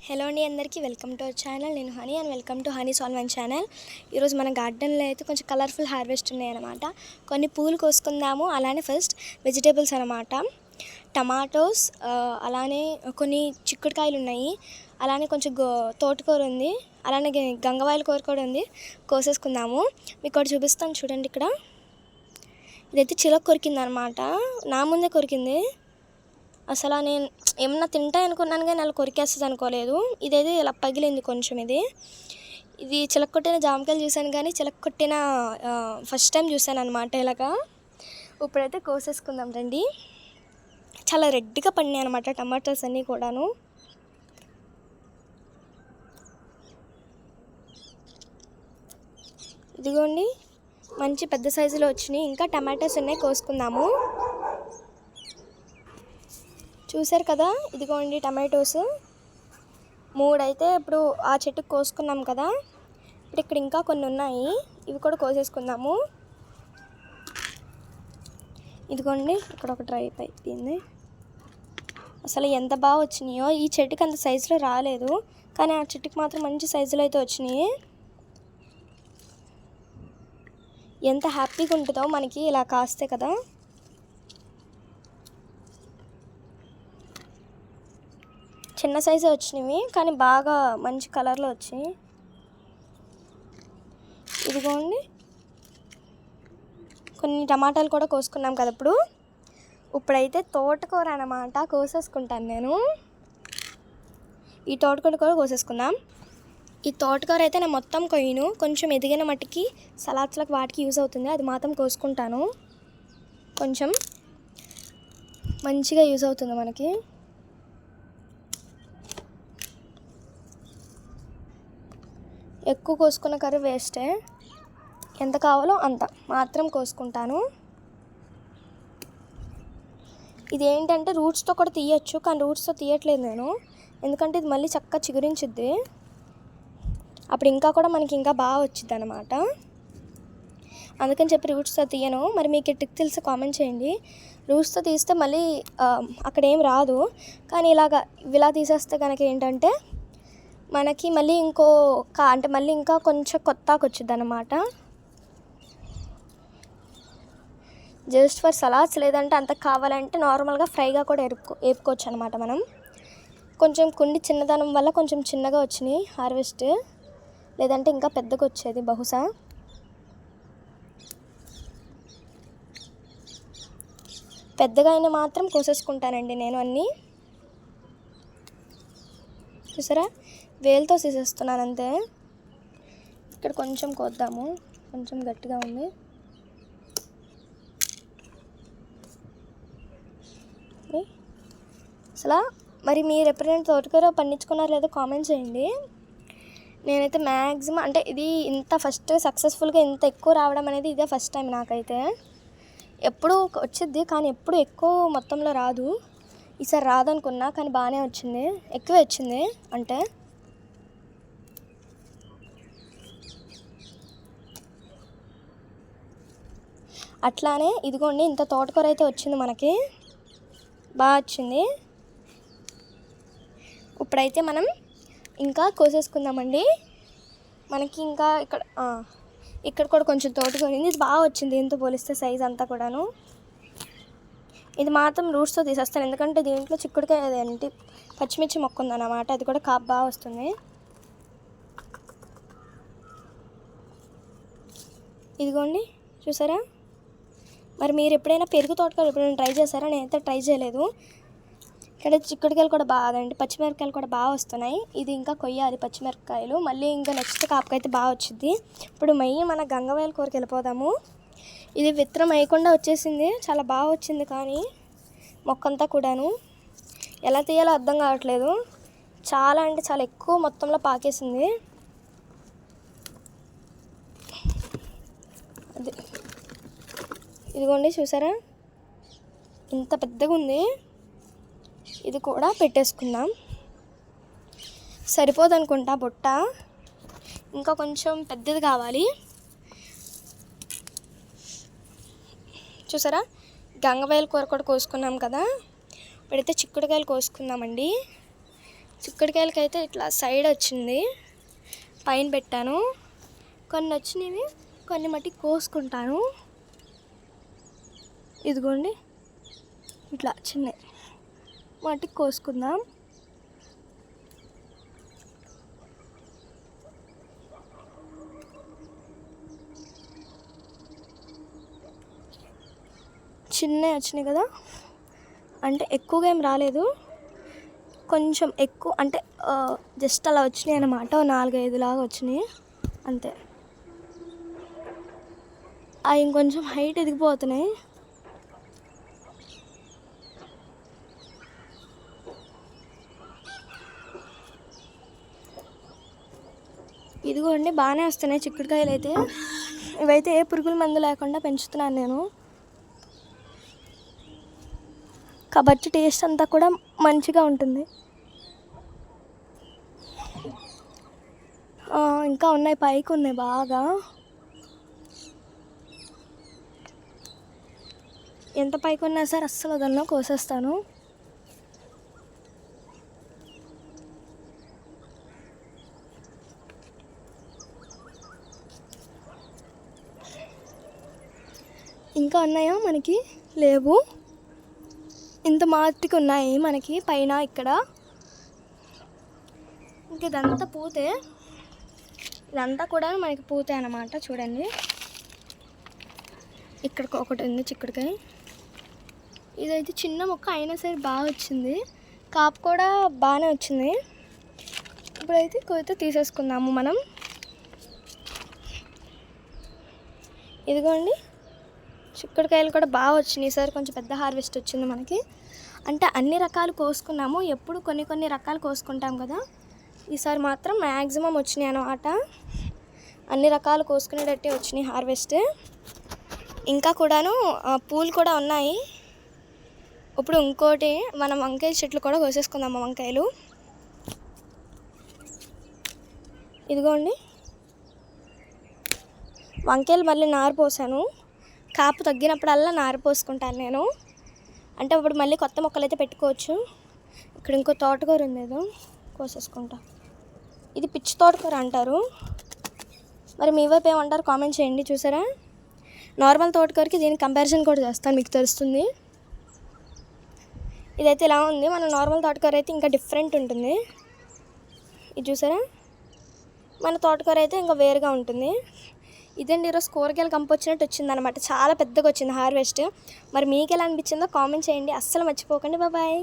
Hello అండి అందరికీ welcome to our channel. నేను honey and welcome to honey solve my channel. ఈరోజు మన గార్డెన్లో అయితే కొంచెం కలర్ఫుల్ హార్వెస్ట్ ఉన్నాయన్నమాట. కొన్ని పూలు కోసుకుందాము, అలానే ఫస్ట్ వెజిటేబుల్స్ అనమాట. టమాటోస్, అలానే కొన్ని చిక్కుడుకాయలు ఉన్నాయి, అలానే కొంచెం తోటకూర ఉంది, అలానే గంగవాయల కూర కూడా ఉంది. కోసేసుకుందాము. మీకు ఒకటి చూపిస్తాను చూడండి. ఇక్కడ ఇదైతే చిలక కొరికింది అనమాట, నా ముందే కొరికింది. అసలు నేను ఏమన్నా తింటాయి అనుకున్నాను కానీ అలా కొరికేస్తుంది అనుకోలేదు. ఇదైతే ఇలా పగిలింది కొంచెం. ఇది చిలక్కొట్టిన జామకాయలు చూశాను కానీ చిలక్కొట్టిన ఫస్ట్ టైం చూశాను అనమాట ఇలాగా. ఇప్పుడైతే కోసేసుకుందాం రండి. చాలా రెడ్గా పండినాయి అనమాట టమాటోస్ అన్నీ కూడాను. ఇదిగోండి, మంచి పెద్ద సైజులో వచ్చినాయి. ఇంకా టమాటోస్ ఉన్నాయి, కోసుకుందాము. చూసారు కదా, ఇదిగోండి టమాటోస్ 3 అయితే ఇప్పుడు ఆ చెట్టుకు కోసుకున్నాం కదా. ఇప్పుడు ఇక్కడ ఇంకా కొన్ని ఉన్నాయి, ఇవి కూడా కోసేసుకుందాము. ఇదిగోండి, ఇక్కడ ఒక డ్రై అయిపోయింది. అసలు ఎంత బాగా వచ్చినాయో. ఈ చెట్టుకి అంత సైజులో రాలేదు, కానీ ఆ చెట్టుకి మాత్రం మంచి సైజులో అయితే వచ్చినాయి. ఎంత హ్యాపీగా ఉంటుందో మనకి ఇలా కాస్తే కదా. చిన్న సైజే వచ్చినవి కానీ బాగా మంచి కలర్లో వచ్చాయి. ఇదిగోండి, కొన్ని టమాటాలు కూడా కోసుకున్నాం కదా. ఇప్పుడైతే తోటకూర అన్నమాట కోసేసుకుంటాను నేను. ఈ తోటకూర కూడా కోసేసుకుందాం. ఈ తోటకూర అయితే నేను మొత్తం కొయ్యను, కొంచెం ఎదిగిన మట్టికి సలాడ్స్లకు వాటికి యూజ్ అవుతుంది, అది మాత్రం కోసుకుంటాను. కొంచెం మంచిగా యూజ్ అవుతుంది మనకి. ఎక్కువ కోసుకున్న కర్రీ వేస్టే, ఎంత కావాలో అంత మాత్రం కోసుకుంటాను. ఇది ఏంటంటే రూట్స్తో కూడా తీయచ్చు, కానీ రూట్స్తో తీయట్లేదు నేను, ఎందుకంటే ఇది మళ్ళీ చక్కగా చిగురించుద్ది. అప్పుడు ఇంకా కూడా మనకి ఇంకా బాగా వచ్చింది అనమాట. అందుకని చెప్పి రూట్స్తో తీయను. మరి మీకు టిక్ తెలిసి కామెంట్ చేయండి. రూట్స్తో తీస్తే మళ్ళీ అక్కడ ఏం రాదు, కానీ ఇలా తీసేస్తే కనుక ఏంటంటే మనకి మళ్ళీ అంటే మళ్ళీ ఇంకా కొంచెం కొత్తగా వచ్చింది అనమాట. జస్ట్ ఫర్ సలాడ్స్, లేదంటే అంత కావాలంటే నార్మల్గా ఫ్రైగా కూడా వేపుకోవచ్చు అనమాట మనం. కొంచెం కుండి చిన్నదనం వల్ల కొంచెం చిన్నగా వచ్చినాయి హార్వెస్ట్, లేదంటే ఇంకా పెద్దగా వచ్చేది బహుశా. పెద్దగా అయినా మాత్రం కోసేసుకుంటానండి నేను అన్నీ. చూసారా, వేలుతో తీసేస్తున్నాను అంతే. ఇక్కడ కొంచెం కోద్దాము, కొంచెం గట్టిగా ఉంది. అసలు మరి మీరు ఎప్పుడైనా తోటకూర పండించుకున్నారో లేదో కామెంట్ చేయండి. నేనైతే మ్యాక్సిమం అంటే ఇది ఇంత ఫస్ట్ సక్సెస్ఫుల్గా ఇంత ఎక్కువ రావడం అనేది ఇదే ఫస్ట్ టైం నాకైతే. ఎప్పుడు వచ్చిద్ది కానీ ఎప్పుడు ఎక్కువ మొత్తంలో రాదు. ఈసారి రాదనుకున్నా కానీ బాగానే వచ్చింది, ఎక్కువే వచ్చింది అంటే. అట్లానే ఇదిగోండి, ఇంత తోటకూర అయితే వచ్చింది మనకి, బాగా వచ్చింది. ఇప్పుడైతే మనం ఇంకా కోసేసుకుందామండి. మనకి ఇంకా ఇక్కడ కూడా కొంచెం తోటకూర ఉంది, ఇది బాగా వచ్చింది దీంతో పోలిస్తే సైజ్ అంతా కూడాను. ఇది మాత్రం రూట్స్తో తీసేస్తాను, ఎందుకంటే దీంట్లో చిక్కుడుకాయ ఏంటి పచ్చిమిర్చి మొక్క ఉందన్నమాట, అది కూడా కాపు బాగా వస్తుంది. ఇదిగోండి, చూసారా. మరి మీరు ఎప్పుడైనా పెరుగు తోటకూర ఎప్పుడైనా ట్రై చేశారా? నేనైతే ట్రై చేయలేదు. ఇక్కడ చిక్కుడుకాయలు కూడా బాగాండి, పచ్చిమిరపకాయలు కూడా బాగా వస్తున్నాయి. ఇది ఇంకా కొయ్యాలి పచ్చిమిరపకాయలు, మళ్ళీ ఇంకా నెక్స్ట్ కాపుకైతే బాగా వచ్చింది. ఇప్పుడు మన గంగవాయల కూరకి వెళ్ళిపోదాము. ఇది విత్తనం వేయకుండా వచ్చేసింది, చాలా బాగా వచ్చింది, కానీ మొక్కంతా కూడాను ఎలా తీయాలో అర్థం కావట్లేదు. చాలా అంటే చాలా ఎక్కువ మొత్తంలో పాకేసింది. అది ఇదిగోండి, చూసారా ఇంత పెద్దగా ఉంది. ఇది కూడా పెట్టేసుకుందాం. సరిపోదు అనుకుంటా బుట్ట, ఇంకా కొంచెం పెద్దది కావాలి. చూసారా, గంగవాయల కూర కూడా కోసుకున్నాం కదా. ఇప్పుడైతే చిక్కుడుకాయలు కోసుకుందామండి. చిక్కుడుకాయలకి అయితే ఇట్లా సైడ్ వచ్చింది, పైన పెట్టాను. కొన్ని వచ్చినవి, కొన్ని మట్టి కోసుకుంటాను. ఇదిగోండి ఇట్లా చిన్న మట్టి కోసుకుందాం. చిన్నవి వచ్చినాయి కదా, అంటే ఎక్కువగా ఏం రాలేదు, కొంచెం ఎక్కువ అంటే జస్ట్ అలా వచ్చినాయి అన్నమాట. 4-5 లాగా వచ్చినాయి అంతే. అవి ఇంకొంచెం హైట్ ఎదిగిపోతున్నాయి. ఇదిగోండి బాగానే వస్తున్నాయి చిక్కుడుకాయలు అయితే. ఇవైతే ఏ పురుగుల మందు లేకుండా పెంచుతున్నాను నేను, కాబట్టి టేస్ట్ అంతా కూడా మంచిగా ఉంటుంది. ఇంకా ఉన్నాయి, పైకి ఉన్నాయి బాగా. ఎంత పైకి ఉన్నా సరే అస్సలు వదలను, కోసేస్తాను. ఇంకా ఉన్నాయా? మనకి లేవు, ఇంత మాటికి ఉన్నాయి మనకి పైన ఇక్కడ. ఇంక ఇదంతా పూతే, ఇదంతా కూడా మనకి పూతే అన్నమాట. చూడండి ఇక్కడ ఒకటి ఉంది చిక్కుడుకాయ. ఇదైతే చిన్న మొక్క అయినా సరే బాగా వచ్చింది, కాపు కూడా బాగానే వచ్చింది. ఇప్పుడైతే కోత తీసేసుకుందాము మనం. ఇదిగోండి చిక్కుడుకాయలు కూడా బాగా వచ్చినాయి. ఈసారి కొంచెం పెద్ద హార్వెస్ట్ వచ్చింది మనకి. అంటే అన్ని రకాలు కోసుకున్నాము, ఎప్పుడు కొన్ని రకాలు కోసుకుంటాం కదా, ఈసారి మాత్రం మ్యాక్సిమం వచ్చినాయి అన్నమాట. అన్ని రకాలు కోసుకునేటట్టే వచ్చినాయి హార్వెస్ట్. ఇంకా కూడాను పూలు కూడా ఉన్నాయి. ఇప్పుడు ఇంకోటి మనం వంకాయ చెట్లు కూడా కోసేసుకుందాము. వంకాయలు ఇదిగోండి, వంకాయలు మళ్ళీ నారు పోసాను. కాపు తగ్గినప్పుడల్లా నారు పోసుకుంటాను నేను, అంటే ఇప్పుడు మళ్ళీ కొత్త మొక్కలు అయితే పెట్టుకోవచ్చు. ఇక్కడ ఇంకో తోటకూర ఉంది, ఏదో కోసేసుకుంటా. ఇది పిచ్చి తోటకూర అంటారు, మరి మీ వైపు ఏమంటారు కామెంట్ చేయండి. చూసారా, నార్మల్ తోటకూరకి దీనికి కంపారిజన్ కూడా చేస్తాను, మీకు తెలుస్తుంది. ఇదైతే ఇలా ఉంది, మన నార్మల్ తోటకూర అయితే ఇంకా డిఫరెంట్ ఉంటుంది. ఇది చూసారా, మన తోటకూర అయితే ఇంకా వేరుగా ఉంటుంది. ఇదండి ఈరోజు కూరగాయలు కంపొచ్చినట్టు వచ్చిందనమాట, చాలా పెద్దగా వచ్చింది హార్వెస్ట్. మరి మీకు ఎలా అనిపించిందో కామెంట్ చేయండి, అస్సలు మర్చిపోకండి. బాయ్.